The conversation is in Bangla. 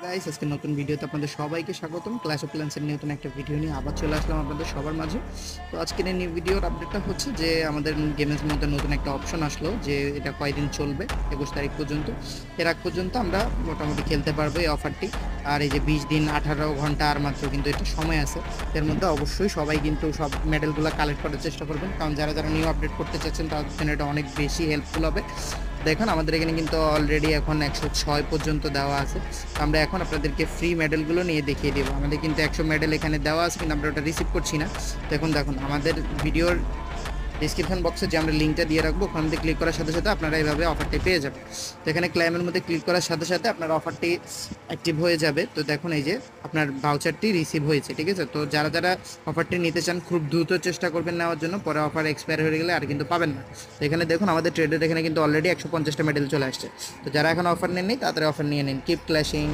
গাইস, আজকে নতুন ভিডিওতে আপনাদের সবাইকে স্বাগতম। ক্ল্যাশ অফ ক্ল্যান্সের নতুন একটা ভিডিও নিয়ে আবার চলে আসলাম আপনাদের সবার মাঝে। তো আজকের এই ভিডিওর আপডেটটা হচ্ছে যে আমাদের গেমের মধ্যে নতুন একটা অপশন আসলো, যে এটা কয়দিন চলবে, 21 তারিখ পর্যন্ত। এর আগ পর্যন্ত আমরা মোটামুটি খেলতে পারবো এই অফারটি। আর এই যে 20 দিন 18 ঘন্টা আর মাত্র কিন্তু এটা সময় আছে। এর মধ্যে অবশ্যই সবাই কিন্তু সব মেডেলগুলো কালেক্ট করার চেষ্টা করবেন, কারণ যারা যারা নিউ আপডেট করতে চাচ্ছেন তাদের জন্য এটা অনেক বেশি হেল্পফুল হবে। দেখুন আমাদের এখানে কিন্তু অলরেডি এখন 106 পর্যন্ত দেওয়া আছে। আমরা এখন আপনাদেরকে ফ্রি মেডেলগুলো নিয়ে দেখিয়ে দেবো। আমাদের কিন্তু 100 মেডেল এখানে দেওয়া আছে, কিন্তু আমরা ওটা রিসিভ করছি না। তো এখন দেখুন আমাদের ভিডিওর ডিসক্রিপশন বক্সে যে আমরা লিঙ্কটা দিয়ে রাখবো, ওখান থেকে ক্লিক করার সাথে সাথে আপনারা এইভাবে অফারটি পেয়ে যাবেন। তো এখানে ক্লাইমের মধ্যে ক্লিক করার সাথে সাথে আপনার অফারটি অ্যাক্টিভ হয়ে যাবে। তো দেখুন এই যে আপনার ভাউচারটি রিসিভ হয়েছে, ঠিক আছে। তো যারা যারা অফারটি নিতে চান খুব দ্রুত চেষ্টা করবেন নেওয়ার জন্য, পরে অফার এক্সপায়ার হয়ে গেলে আর কিন্তু পাবেন না। তো এখানে দেখুন আমাদের ট্রেডের এখানে কিন্তু অলরেডি 150টা মেডেল চলে আসছে। তো যারা এখন অফার নেননি তাড়াতাড়ি অফার নিয়ে নিন। কিপ ক্ল্যাশিং।